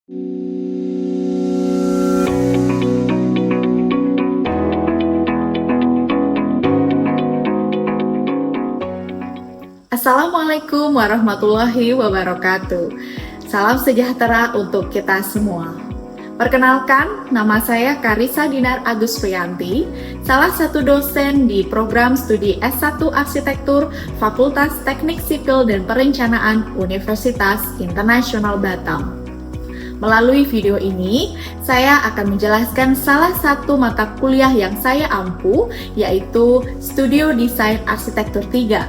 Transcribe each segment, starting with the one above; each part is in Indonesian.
Assalamualaikum warahmatullahi wabarakatuh. Salam sejahtera untuk kita semua. Perkenalkan, nama saya Karissa Dinar Agus Priyanti, salah satu dosen di program studi S1 Arsitektur Fakultas Teknik Sipil dan Perencanaan Universitas Internasional Batam. Melalui video ini, saya akan menjelaskan salah satu mata kuliah yang saya ampu, yaitu Studio Desain Arsitektur 3,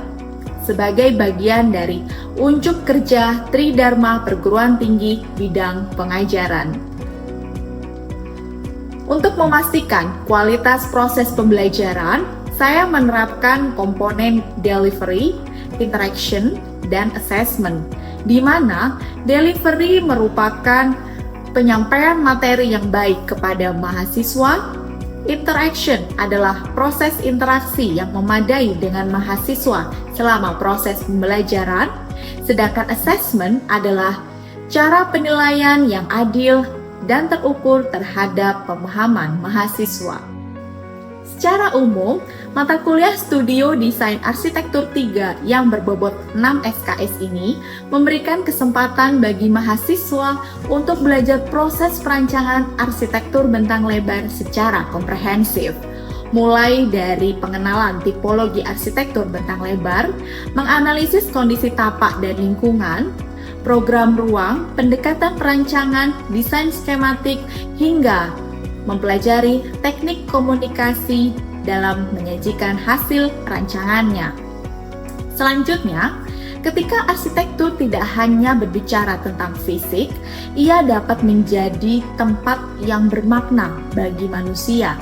sebagai bagian dari unjuk kerja Tridharma Perguruan Tinggi bidang pengajaran. Untuk memastikan kualitas proses pembelajaran, saya menerapkan komponen delivery, interaction, dan assessment, di mana delivery merupakan penyampaian materi yang baik kepada mahasiswa. Interaction adalah proses interaksi yang memadai dengan mahasiswa selama proses pembelajaran, sedangkan assessment adalah cara penilaian yang adil dan terukur terhadap pemahaman mahasiswa. Secara umum, mata kuliah Studio Desain Arsitektur 3 yang berbobot 6 SKS ini memberikan kesempatan bagi mahasiswa untuk belajar proses perancangan arsitektur bentang lebar secara komprehensif, mulai dari pengenalan tipologi arsitektur bentang lebar, menganalisis kondisi tapak dan lingkungan, program ruang, pendekatan perancangan, desain skematik, hingga mempelajari teknik komunikasi dalam menyajikan hasil rancangannya. Selanjutnya, ketika arsitektur tidak hanya berbicara tentang fisik, ia dapat menjadi tempat yang bermakna bagi manusia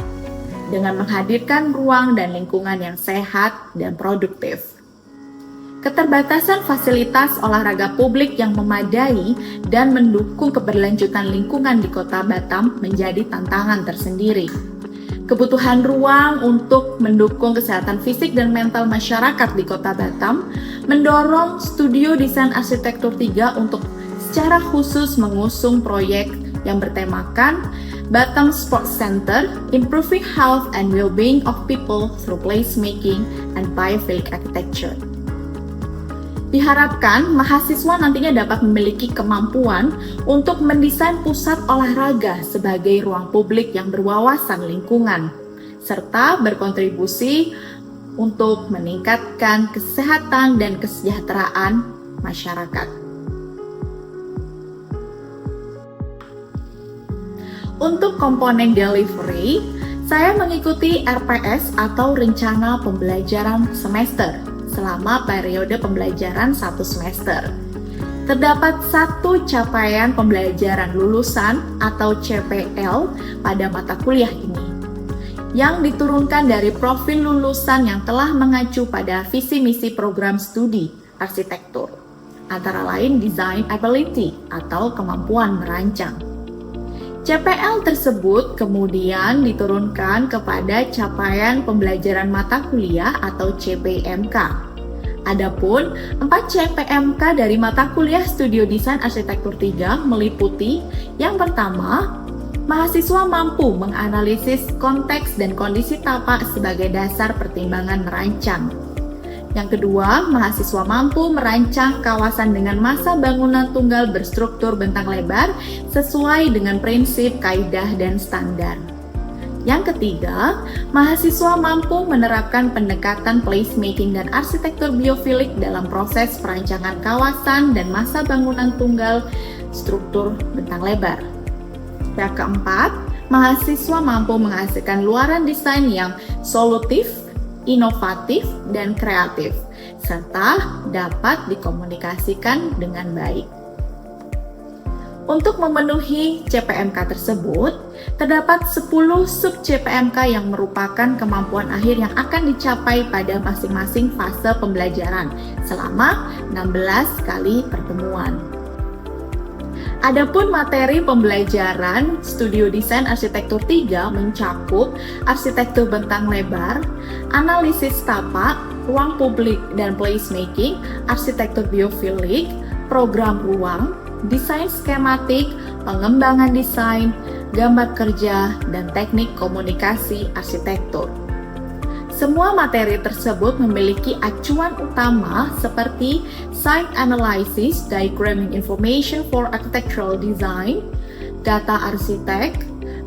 dengan menghadirkan ruang dan lingkungan yang sehat dan produktif. Keterbatasan fasilitas olahraga publik yang memadai dan mendukung keberlanjutan lingkungan di Kota Batam menjadi tantangan tersendiri. Kebutuhan ruang untuk mendukung kesehatan fisik dan mental masyarakat di Kota Batam mendorong Studio Desain Arsitektur 3 untuk secara khusus mengusung proyek yang bertemakan Batam Sports Center, Improving Health and Well-being of People Through Placemaking and Biophilic Architecture. Diharapkan mahasiswa nantinya dapat memiliki kemampuan untuk mendesain pusat olahraga sebagai ruang publik yang berwawasan lingkungan, serta berkontribusi untuk meningkatkan kesehatan dan kesejahteraan masyarakat. Untuk komponen delivery, saya mengikuti RPS atau Rencana Pembelajaran Semester selama periode pembelajaran 1 semester. Terdapat satu capaian pembelajaran lulusan atau CPL pada mata kuliah ini, yang diturunkan dari profil lulusan yang telah mengacu pada visi misi program studi arsitektur, antara lain design ability atau kemampuan merancang. CPL tersebut kemudian diturunkan kepada capaian pembelajaran mata kuliah atau CPMK. Adapun 4 CPMK dari mata kuliah Studio Desain Arsitektur 3 meliputi: yang pertama, mahasiswa mampu menganalisis konteks dan kondisi tapak sebagai dasar pertimbangan merancang. Yang kedua, mahasiswa mampu merancang kawasan dengan massa bangunan tunggal berstruktur bentang lebar sesuai dengan prinsip, kaidah, dan standar. Yang ketiga, mahasiswa mampu menerapkan pendekatan placemaking dan arsitektur biofilik dalam proses perancangan kawasan dan massa bangunan tunggal struktur bentang lebar. Yang keempat, mahasiswa mampu menghasilkan luaran desain yang solutif, inovatif, dan kreatif, serta dapat dikomunikasikan dengan baik. Untuk memenuhi CPMK tersebut, terdapat 10 sub-CPMK yang merupakan kemampuan akhir yang akan dicapai pada masing-masing fase pembelajaran selama 16 kali pertemuan. Adapun materi pembelajaran Studio Desain Arsitektur 3 mencakup arsitektur bentang lebar, analisis tapak, ruang publik dan placemaking, arsitektur biofilik, program ruang, desain skematik, pengembangan desain, gambar kerja, dan teknik komunikasi arsitektur. Semua materi tersebut memiliki acuan utama seperti Site Analysis, Diagramming Information for Architectural Design, Data Arsitek,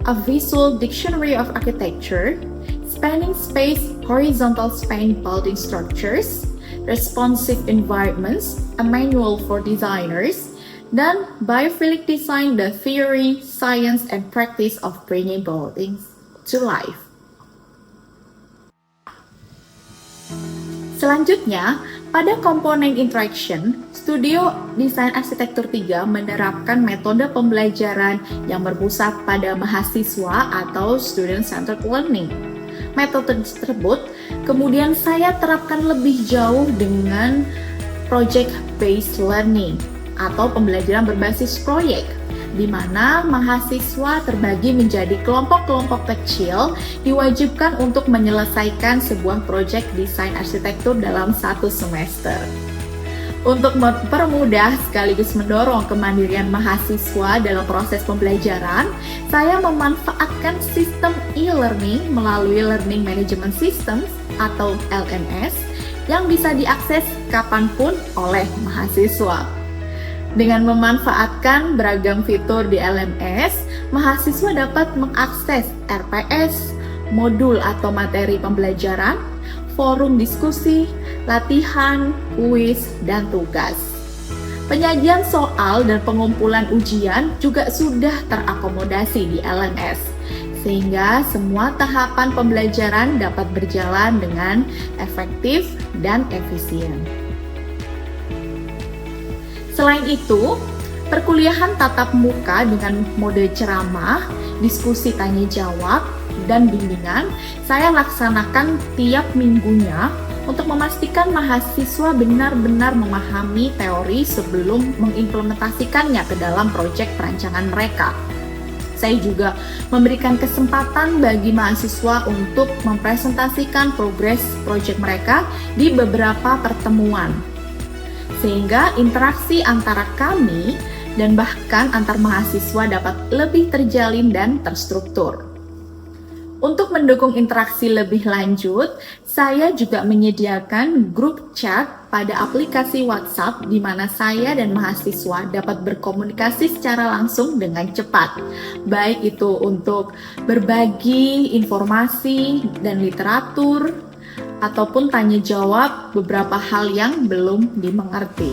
A Visual Dictionary of Architecture, Spanning Space, Horizontal Span Building Structures, Responsive Environments, A Manual for Designers, dan Biophilic Design, the Theory, Science, and Practice of Bringing Buildings to Life. Selanjutnya, pada komponen interaction, Studio Desain Arsitektur 3 menerapkan metode pembelajaran yang berpusat pada mahasiswa atau student-centered learning. Metode tersebut kemudian saya terapkan lebih jauh dengan project-based learning atau pembelajaran berbasis proyek, di mana mahasiswa terbagi menjadi kelompok-kelompok kecil diwajibkan untuk menyelesaikan sebuah proyek desain arsitektur dalam satu semester. Untuk mempermudah sekaligus mendorong kemandirian mahasiswa dalam proses pembelajaran, saya memanfaatkan sistem e-learning melalui Learning Management Systems atau LMS yang bisa diakses kapanpun oleh mahasiswa. Dengan memanfaatkan beragam fitur di LMS, mahasiswa dapat mengakses RPS, modul atau materi pembelajaran, forum diskusi, latihan, kuis, dan tugas. Penyajian soal dan pengumpulan ujian juga sudah terakomodasi di LMS, sehingga semua tahapan pembelajaran dapat berjalan dengan efektif dan efisien. Selain itu, perkuliahan tatap muka dengan mode ceramah, diskusi tanya jawab, dan bimbingan saya laksanakan tiap minggunya untuk memastikan mahasiswa benar-benar memahami teori sebelum mengimplementasikannya ke dalam proyek perancangan mereka. Saya juga memberikan kesempatan bagi mahasiswa untuk mempresentasikan progres proyek mereka di beberapa pertemuan, sehingga interaksi antara kami dan bahkan antar mahasiswa dapat lebih terjalin dan terstruktur. Untuk mendukung interaksi lebih lanjut, saya juga menyediakan grup chat pada aplikasi WhatsApp di mana saya dan mahasiswa dapat berkomunikasi secara langsung dengan cepat, baik itu untuk berbagi informasi dan literatur, ataupun tanya jawab beberapa hal yang belum dimengerti.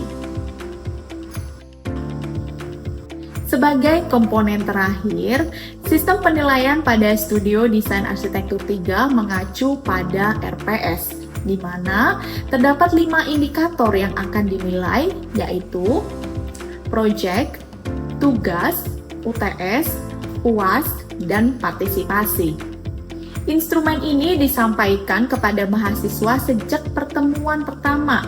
Sebagai komponen terakhir, sistem penilaian pada Studio Desain Arsitektur 3 mengacu pada RPS, di mana terdapat 5 indikator yang akan dinilai, yaitu proyek, tugas, UTS, UAS, dan partisipasi. Instrumen ini disampaikan kepada mahasiswa sejak pertemuan pertama,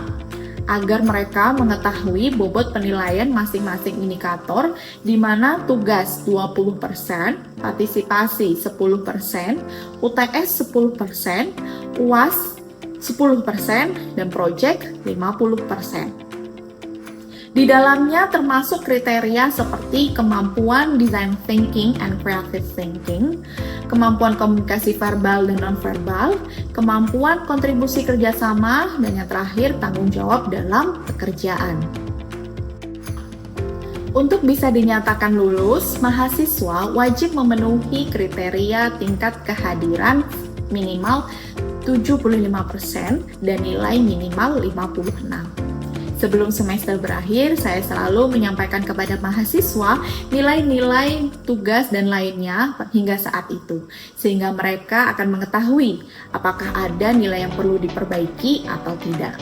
agar mereka mengetahui bobot penilaian masing-masing indikator, di mana tugas 20%, partisipasi 10%, UTS 10%, UAS 10%, dan proyek 50%. Di dalamnya termasuk kriteria seperti kemampuan design thinking and creative thinking, kemampuan komunikasi verbal dan nonverbal, kemampuan kontribusi kerjasama, dan yang terakhir tanggung jawab dalam pekerjaan. Untuk bisa dinyatakan lulus, mahasiswa wajib memenuhi kriteria tingkat kehadiran minimal 75% dan nilai minimal 56. Sebelum semester berakhir, saya selalu menyampaikan kepada mahasiswa nilai-nilai tugas dan lainnya hingga saat itu, sehingga mereka akan mengetahui apakah ada nilai yang perlu diperbaiki atau tidak.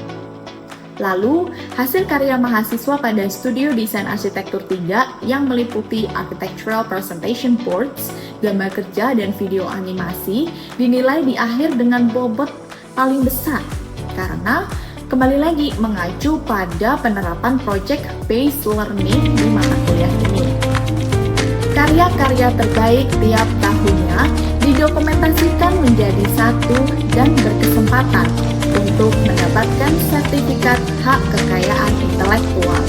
Lalu, hasil karya mahasiswa pada Studio Desain Arsitektur 3 yang meliputi Architectural Presentation Boards, gambar kerja, dan video animasi dinilai di akhir dengan bobot paling besar, karena kembali lagi mengacu pada penerapan project-based learning di mata kuliah ini. Karya-karya terbaik tiap tahunnya didokumentasikan menjadi satu dan berkesempatan untuk mendapatkan sertifikat hak kekayaan intelektual.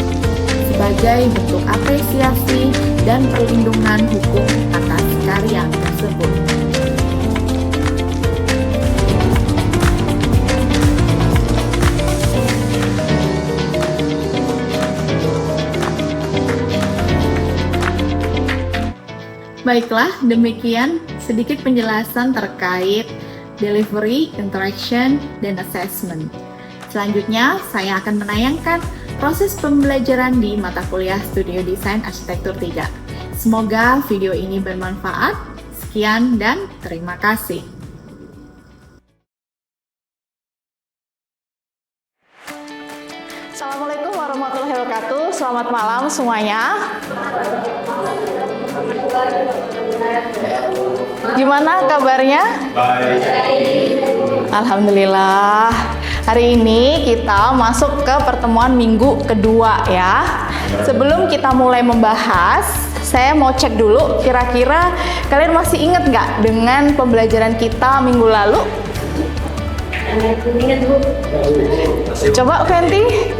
sebagai bentuk apresiasi dan perlindungan hukum atas karya tersebut. Baiklah, demikian sedikit penjelasan terkait delivery, interaction, dan assessment. Selanjutnya, saya akan menayangkan proses pembelajaran di mata kuliah Studio Desain Arsitektur 3. Semoga video ini bermanfaat. Sekian dan terima kasih. Assalamualaikum warahmatullahi wabarakatuh. Selamat malam semuanya. Gimana kabarnya? Baik. Alhamdulillah. Hari ini kita masuk ke pertemuan minggu kedua ya. Sebelum kita mulai membahas, saya mau cek dulu kira-kira kalian masih ingat nggak dengan pembelajaran kita minggu lalu? Ingat Bu. Coba Fenty.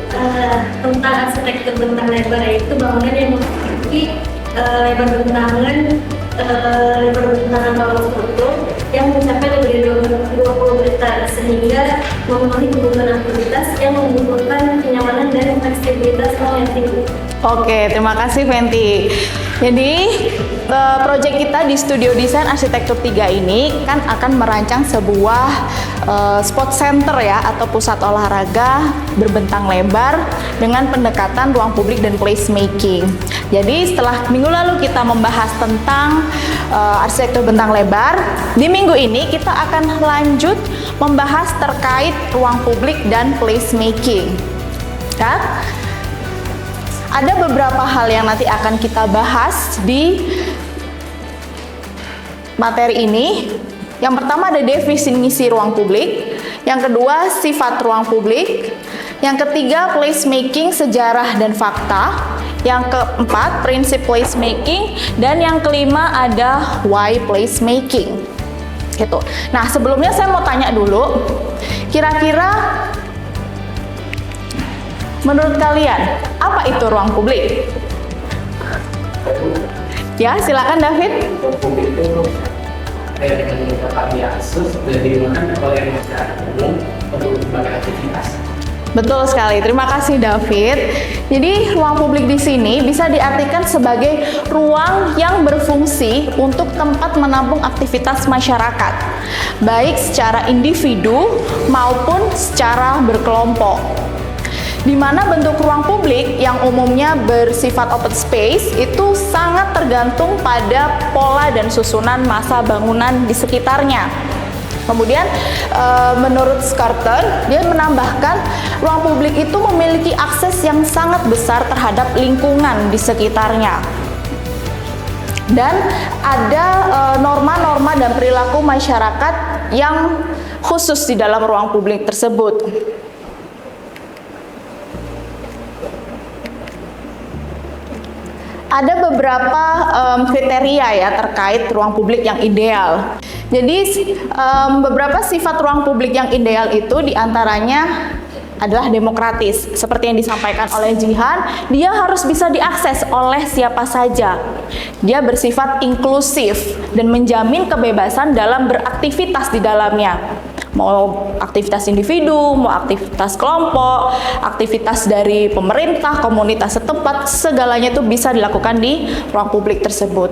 Tentang arsitektur bentang lebar, yaitu bangunan yang memiliki lebar bentangan bangun struktur yang mencapai lebih dari 20 meter, sehingga memenuhi kebutuhan aktivitas yang membutuhkan kenyamanan dan fleksibilitas yang tinggi. Oke, terima kasih Fenty. Jadi, proyek kita di Studio Desain Arsitektur 3 ini kan akan merancang sebuah sport center ya, atau pusat olahraga berbentang lebar dengan pendekatan ruang publik dan placemaking. Jadi, setelah minggu lalu kita membahas tentang arsitektur bentang lebar, di minggu ini kita akan lanjut membahas terkait ruang publik dan placemaking. Ya? Ada beberapa hal yang nanti akan kita bahas di materi ini. Yang pertama ada definisi ruang publik, yang kedua sifat ruang publik, yang ketiga placemaking sejarah dan fakta, yang keempat prinsip placemaking, dan yang kelima ada why placemaking. Gitu. Nah, sebelumnya saya mau tanya dulu, kira-kira menurut kalian, apa itu ruang publik? Ya, silakan David. Ruang publik itu dengan tempat diakses dan digunakan oleh masyarakat umum untuk berbagai aktivitas. Betul sekali, terima kasih David. Jadi ruang publik di sini bisa diartikan sebagai ruang yang berfungsi untuk tempat menampung aktivitas masyarakat, baik secara individu maupun secara berkelompok. Di mana bentuk ruang publik yang umumnya bersifat open space itu sangat tergantung pada pola dan susunan massa bangunan di sekitarnya. Kemudian menurut Scarter, dia menambahkan ruang publik itu memiliki akses yang sangat besar terhadap lingkungan di sekitarnya. Dan ada norma-norma dan perilaku masyarakat yang khusus di dalam ruang publik tersebut. Ada beberapa kriteria ya terkait ruang publik yang ideal. Jadi beberapa sifat ruang publik yang ideal itu diantaranya adalah demokratis. Seperti yang disampaikan oleh Jihan, dia harus bisa diakses oleh siapa saja. Dia bersifat inklusif dan menjamin kebebasan dalam beraktivitas di dalamnya. Mau aktivitas individu, mau aktivitas kelompok, aktivitas dari pemerintah, komunitas setempat, segalanya itu bisa dilakukan di ruang publik tersebut.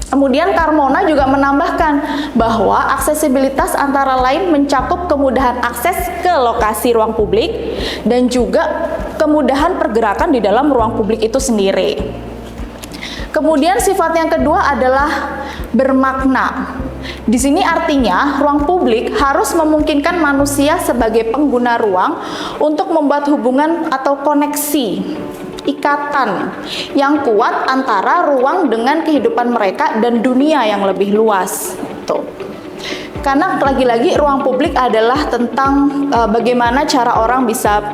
Kemudian Carmona juga menambahkan bahwa aksesibilitas antara lain mencakup kemudahan akses ke lokasi ruang publik dan juga kemudahan pergerakan di dalam ruang publik itu sendiri. Kemudian sifat yang kedua adalah bermakna. Di sini artinya ruang publik harus memungkinkan manusia sebagai pengguna ruang untuk membuat hubungan atau koneksi, ikatan yang kuat antara ruang dengan kehidupan mereka dan dunia yang lebih luas. Tuh. Karena lagi-lagi ruang publik adalah tentang bagaimana cara orang bisa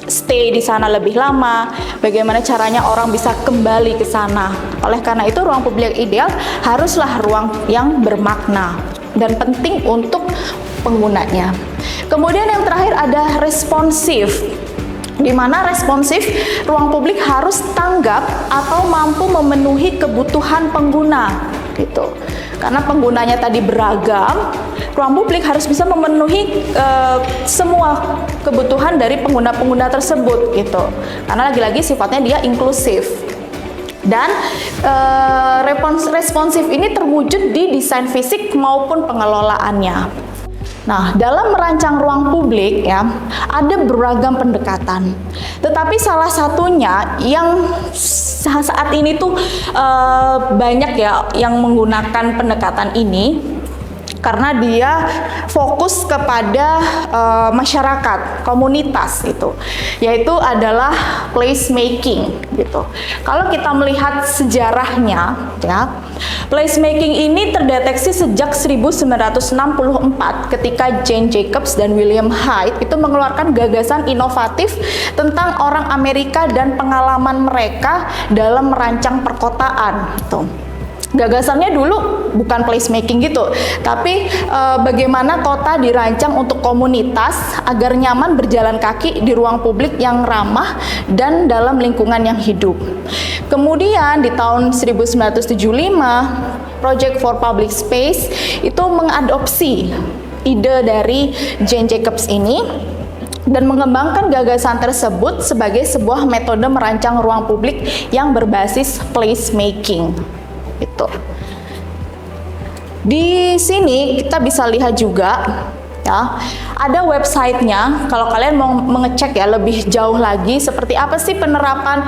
stay di sana lebih lama, bagaimana caranya orang bisa kembali ke sana. Oleh karena itu ruang publik yang ideal haruslah ruang yang bermakna dan penting untuk penggunanya. Kemudian yang terakhir ada responsif. di mana responsif ruang publik harus tanggap atau mampu memenuhi kebutuhan pengguna gitu. Karena penggunanya tadi beragam, ruang publik harus bisa memenuhi semua kebutuhan dari pengguna-pengguna tersebut gitu. Karena lagi-lagi sifatnya dia inklusif. Dan responsif ini terwujud di desain fisik maupun pengelolaannya. Nah, dalam merancang ruang publik ya, ada beragam pendekatan. Tetapi salah satunya yang saat ini tuh banyak ya yang menggunakan pendekatan ini karena dia fokus kepada masyarakat, komunitas gitu. Yaitu adalah place making gitu. Kalau kita melihat sejarahnya ya, place making ini terdeteksi sejak 1964 ketika Jane Jacobs dan William Hyde itu mengeluarkan gagasan inovatif tentang orang Amerika dan pengalaman mereka dalam merancang perkotaan gitu. Gagasannya dulu bukan placemaking gitu, tapi bagaimana kota dirancang untuk komunitas agar nyaman berjalan kaki di ruang publik yang ramah dan dalam lingkungan yang hidup. Kemudian di tahun 1975, Project for Public Space itu mengadopsi ide dari Jane Jacobs ini dan mengembangkan gagasan tersebut sebagai sebuah metode merancang ruang publik yang berbasis placemaking. Itu. Di sini kita bisa lihat juga ya, ada websitenya. Kalau kalian mau mengecek ya lebih jauh lagi seperti apa sih penerapan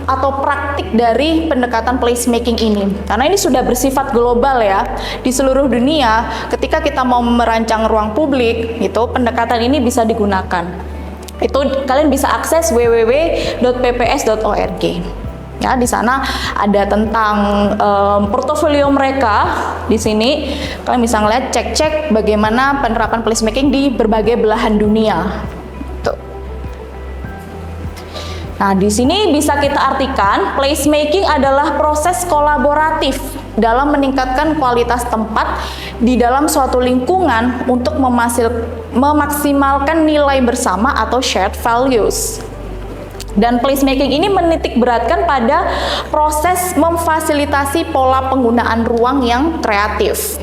atau praktik dari pendekatan placemaking ini. Karena ini sudah bersifat global ya, di seluruh dunia. Ketika kita mau merancang ruang publik, itu pendekatan ini bisa digunakan. Itu kalian bisa akses www.pps.org. Ya, di sana ada tentang portofolio mereka. Di sini kalian bisa ngeliat cek bagaimana penerapan placemaking di berbagai belahan dunia. Tuh. Nah, di sini bisa kita artikan placemaking adalah proses kolaboratif dalam meningkatkan kualitas tempat di dalam suatu lingkungan untuk memaksimalkan nilai bersama atau shared values. Dan placemaking ini menitik beratkan pada proses memfasilitasi pola penggunaan ruang yang kreatif,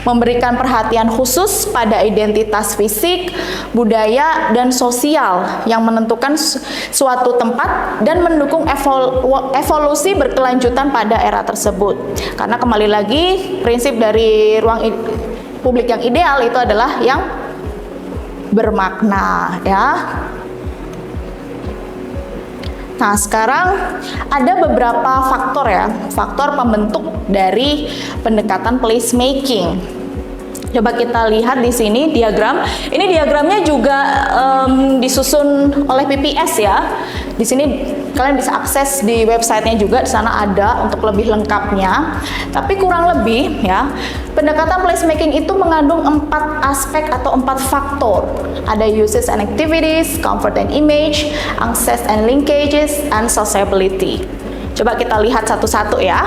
memberikan perhatian khusus pada identitas fisik, budaya, dan sosial yang menentukan suatu tempat dan mendukung evolusi berkelanjutan pada era tersebut. Karena kembali lagi prinsip dari ruang publik yang ideal itu adalah yang bermakna ya. Nah, sekarang ada beberapa faktor ya, faktor pembentuk dari pendekatan placemaking. Coba kita lihat di sini diagram. Ini diagramnya juga disusun oleh PPS ya. Di sini kalian bisa akses di websitenya juga, di sana ada untuk lebih lengkapnya. Tapi kurang lebih ya, pendekatan placemaking itu mengandung 4 aspek atau 4 faktor. Ada uses and activities, comfort and image, access and linkages, and sociability. Coba kita lihat satu-satu ya.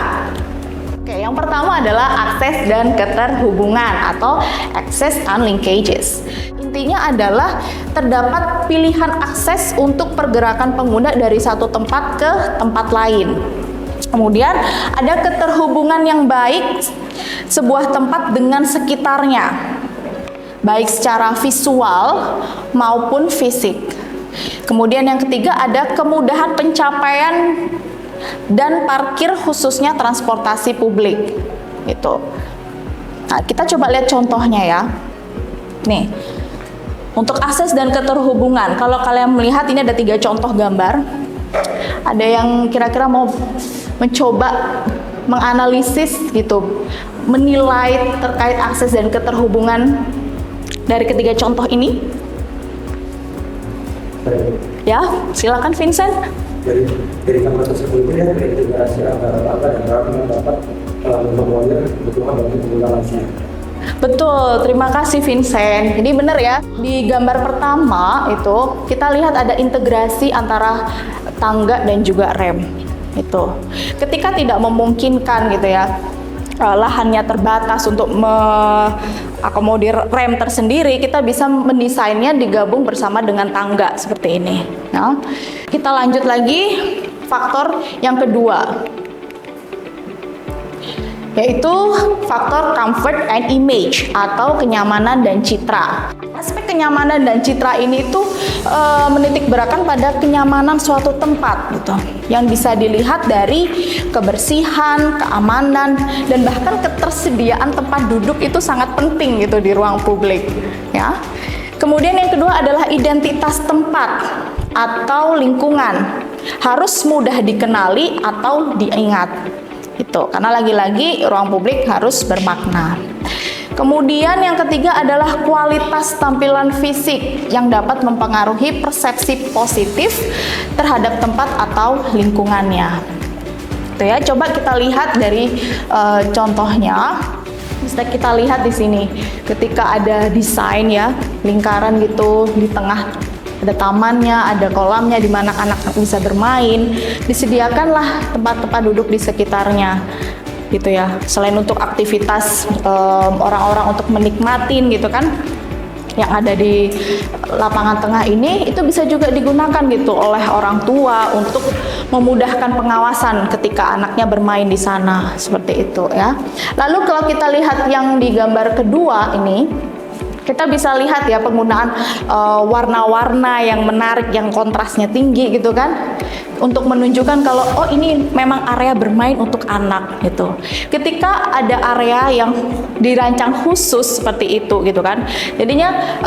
Oke, yang pertama adalah akses dan keterhubungan atau access and linkages. Intinya adalah terdapat pilihan akses untuk pergerakan pengguna dari satu tempat ke tempat lain. Kemudian ada keterhubungan yang baik sebuah tempat dengan sekitarnya, baik secara visual maupun fisik. Kemudian yang ketiga ada kemudahan pencapaian dan parkir khususnya transportasi publik gitu. Nah, kita coba lihat contohnya ya. Nih, untuk akses dan keterhubungan, kalau kalian melihat ini ada 3 contoh gambar. Ada yang kira-kira mau mencoba menganalisis gitu, menilai terkait akses dan keterhubungan dari ketiga contoh ini? Ya, silakan Vincent. Dari gambar tersebut ya, terintegrasi antara Bapak dan Bapak mengakomodir kebutuhan bagi pengguna lansia. Betul, terima kasih Vincent. Jadi benar ya, di gambar pertama itu kita lihat ada integrasi antara tangga dan juga rem. Itu. Ketika tidak memungkinkan gitu ya, lahannya terbatas untuk mengakomodir rem tersendiri, kita bisa mendesainnya digabung bersama dengan tangga seperti ini. Nah, kita lanjut lagi faktor yang kedua, yaitu faktor comfort and image atau kenyamanan dan citra. Aspek kenyamanan dan citra ini tuh menitik beratkan pada kenyamanan suatu tempat gitu, yang bisa dilihat dari kebersihan, keamanan, dan bahkan ketersediaan tempat duduk itu sangat penting gitu di ruang publik ya. Kemudian yang kedua adalah identitas tempat atau lingkungan, harus mudah dikenali atau diingat itu, karena lagi-lagi ruang publik harus bermakna. Kemudian yang ketiga adalah kualitas tampilan fisik yang dapat mempengaruhi persepsi positif terhadap tempat atau lingkungannya. Itu ya, coba kita lihat dari contohnya. Bisa kita lihat di sini, ketika ada desain ya, lingkaran gitu, di tengah ada tamannya, ada kolamnya di mana anak bisa bermain, disediakanlah tempat-tempat duduk di sekitarnya gitu ya. Selain untuk aktivitas orang-orang untuk menikmatin gitu kan, yang ada di lapangan tengah ini, itu bisa juga digunakan gitu oleh orang tua untuk memudahkan pengawasan ketika anaknya bermain di sana, seperti itu ya. Lalu kalau kita lihat yang di gambar kedua ini, kita bisa lihat ya penggunaan warna-warna yang menarik, yang kontrasnya tinggi gitu kan, untuk menunjukkan kalau oh ini memang area bermain untuk anak gitu. Ketika ada area yang dirancang khusus seperti itu gitu kan, jadinya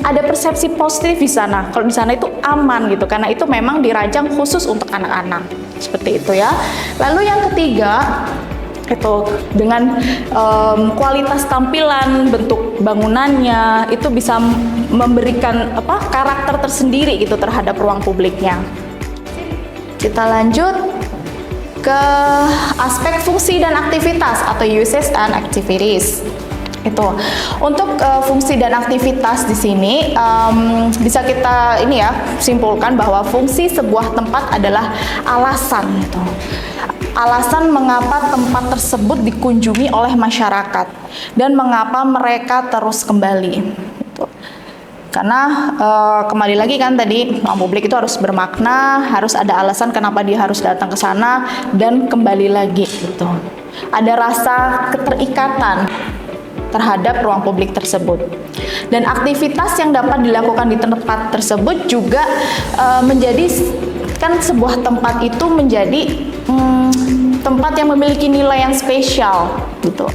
ada persepsi positif di sana. Kalau di sana itu aman gitu, karena itu memang dirancang khusus untuk anak-anak, seperti itu ya. Lalu yang ketiga itu dengan kualitas tampilan, bentuk bangunannya itu bisa memberikan karakter tersendiri gitu terhadap ruang publiknya. Kita lanjut ke aspek fungsi dan aktivitas atau uses and activities. Itu untuk fungsi dan aktivitas di sini bisa kita ini ya simpulkan bahwa fungsi sebuah tempat adalah alasan gitu. Alasan mengapa tempat tersebut dikunjungi oleh masyarakat dan mengapa mereka terus kembali gitu. Karena kembali lagi kan tadi, ruang publik itu harus bermakna, harus ada alasan kenapa dia harus datang ke sana dan kembali lagi gitu. Ada rasa keterikatan terhadap ruang publik tersebut. Dan aktivitas yang dapat dilakukan di tempat tersebut juga menjadi kan sebuah tempat itu menjadi tempat yang memiliki nilai yang spesial gitu.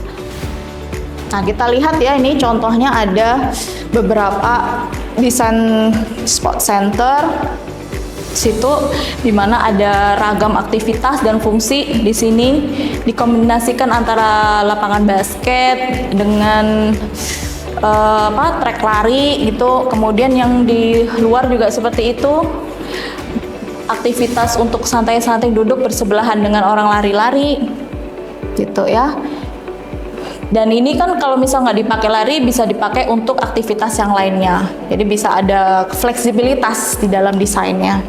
Nah, kita lihat ya, ini contohnya ada beberapa desain sport center situ di mana ada ragam aktivitas dan fungsi. Di sini dikombinasikan antara lapangan basket dengan trek lari gitu. Kemudian yang di luar juga seperti itu, aktivitas untuk santai-santai duduk bersebelahan dengan orang lari-lari gitu ya. Dan ini kan kalau misal nggak dipakai lari, bisa dipakai untuk aktivitas yang lainnya. Jadi bisa ada fleksibilitas di dalam desainnya.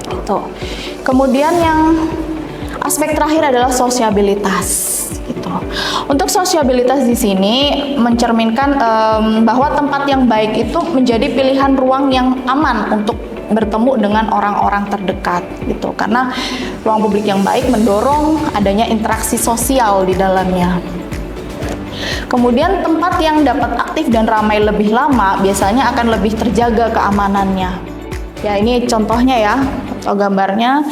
Gitu. Kemudian yang aspek terakhir adalah sosiabilitas. Gitu. Untuk sosiabilitas di sini mencerminkan bahwa tempat yang baik itu menjadi pilihan ruang yang aman untuk bertemu dengan orang-orang terdekat. Gitu. Karena ruang publik yang baik mendorong adanya interaksi sosial di dalamnya. Kemudian tempat yang dapat aktif dan ramai lebih lama biasanya akan lebih terjaga keamanannya. Ya, ini contohnya ya, atau gambarnya.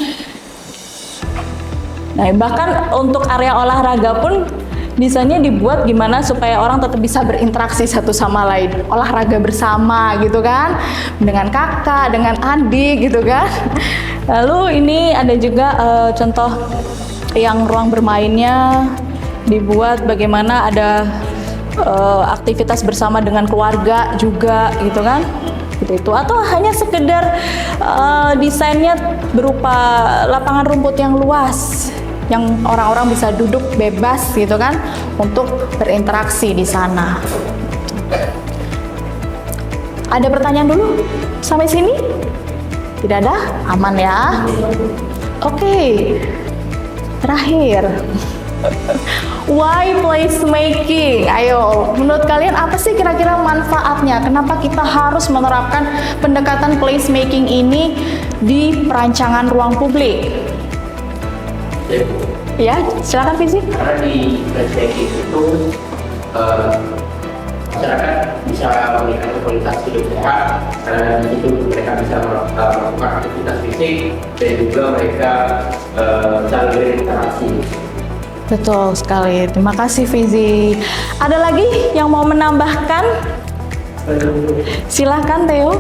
Nah, bahkan untuk area olahraga pun desainnya dibuat gimana supaya orang tetap bisa berinteraksi satu sama lain, olahraga bersama gitu kan, dengan kakak, dengan adik gitu kan. Lalu ini ada juga contoh yang ruang bermainnya dibuat bagaimana ada aktivitas bersama dengan keluarga juga gitu kan, gitu itu. Atau hanya sekedar desainnya berupa lapangan rumput yang luas yang orang-orang bisa duduk bebas gitu kan untuk berinteraksi di sana. Ada pertanyaan dulu sampai sini? Tidak ada? Aman ya? Oke. Terakhir, Why placemaking? Ayo, menurut kalian apa sih kira-kira manfaatnya? Kenapa kita harus menerapkan pendekatan placemaking ini di perancangan ruang publik? Ya, silakan Fizi. Karena di placemaking itu masyarakat bisa memberikan kualitas hidup sehat, karena di situ mereka bisa melakukan aktivitas fisik dan juga mereka bisa lebih berinteraksi. Betul sekali. Terima kasih Fizi. Ada lagi yang mau menambahkan? Silahkan Theo.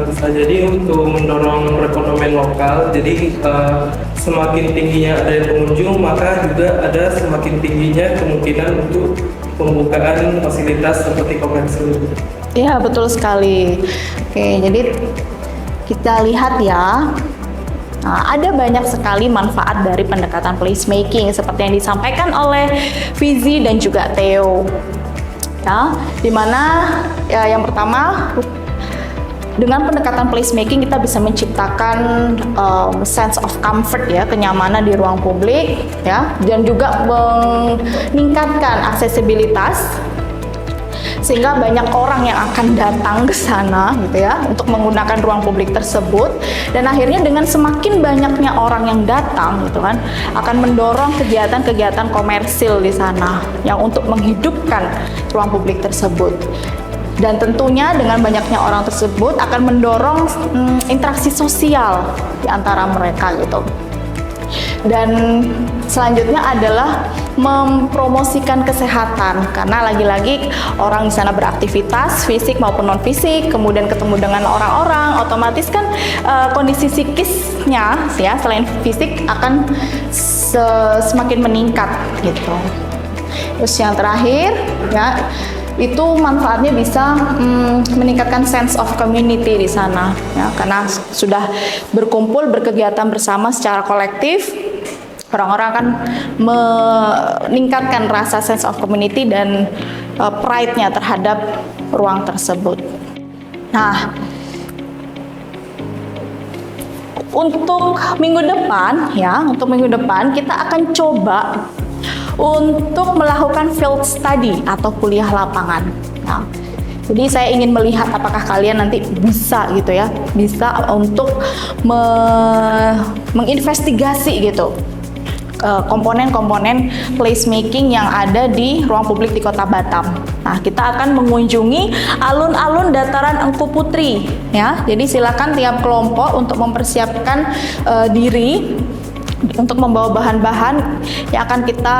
Bisa jadi untuk mendorong perekonomian lokal, jadi semakin tingginya adanya pengunjung, maka juga ada semakin tingginya kemungkinan untuk pembukaan fasilitas seperti komersil. Ya, betul sekali. Oke, jadi kita lihat ya. Nah, ada banyak sekali manfaat dari pendekatan placemaking seperti yang disampaikan oleh Fizi dan juga Theo. Ya, dimana ya, yang pertama dengan pendekatan placemaking kita bisa menciptakan sense of comfort ya, kenyamanan di ruang publik ya, dan juga meningkatkan aksesibilitas sehingga banyak orang yang akan datang ke sana gitu ya untuk menggunakan ruang publik tersebut, dan akhirnya dengan semakin banyaknya orang yang datang gitu kan akan mendorong kegiatan-kegiatan komersil di sana yang untuk menghidupkan ruang publik tersebut. Dan tentunya dengan banyaknya orang tersebut akan mendorong interaksi sosial di antara mereka gitu. Dan selanjutnya adalah mempromosikan kesehatan, karena lagi-lagi orang di sana beraktivitas fisik maupun non fisik, kemudian ketemu dengan orang-orang, otomatis kan kondisi psikisnya ya selain fisik akan semakin meningkat gitu. Terus yang terakhir ya, itu manfaatnya bisa meningkatkan sense of community di sana ya, karena sudah berkumpul berkegiatan bersama secara kolektif, orang-orang akan meningkatkan rasa sense of community dan pride-nya terhadap ruang tersebut. Nah, untuk minggu depan kita akan coba untuk melakukan field study atau kuliah lapangan. Nah, jadi saya ingin melihat apakah kalian nanti bisa gitu ya, bisa untuk menginvestigasi gitu komponen-komponen placemaking yang ada di ruang publik di Kota Batam. Nah, kita akan mengunjungi alun-alun Dataran Engku Putri ya. Jadi silakan tiap kelompok untuk mempersiapkan diri untuk membawa bahan-bahan yang akan kita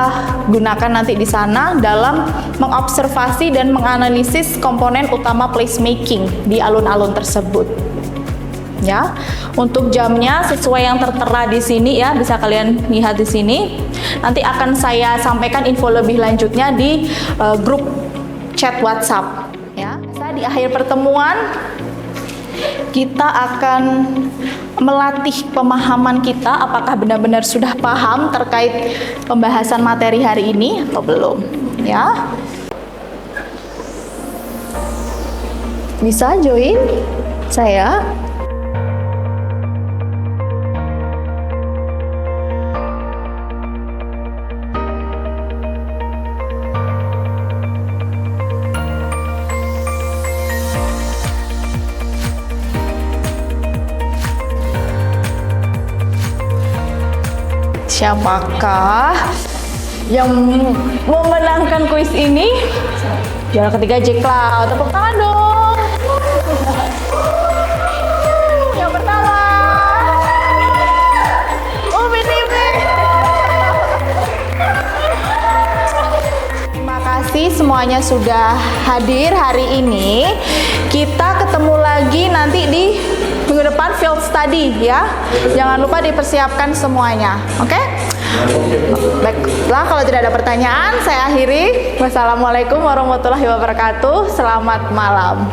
gunakan nanti di sana dalam mengobservasi dan menganalisis komponen utama placemaking di alun-alun tersebut. Ya, untuk jamnya sesuai yang tertera di sini ya, bisa kalian lihat di sini. Nanti akan saya sampaikan info lebih lanjutnya di grup chat WhatsApp. Ya, di akhir pertemuan kita akan melatih pemahaman kita, apakah benar-benar sudah paham terkait pembahasan materi hari ini atau belum ya. Bisa join saya. Siapakah yang memenangkan kuis ini? Juara ketiga Jack Cloud. Tepuk tangan dong. Yang pertama Umi TV. Terima kasih semuanya sudah hadir hari ini. Kita ketemu lagi nanti di minggu depan field study ya. Jangan lupa dipersiapkan semuanya. Oke? Baiklah, kalau tidak ada pertanyaan, saya akhiri. Wassalamualaikum warahmatullahi wabarakatuh. Selamat malam.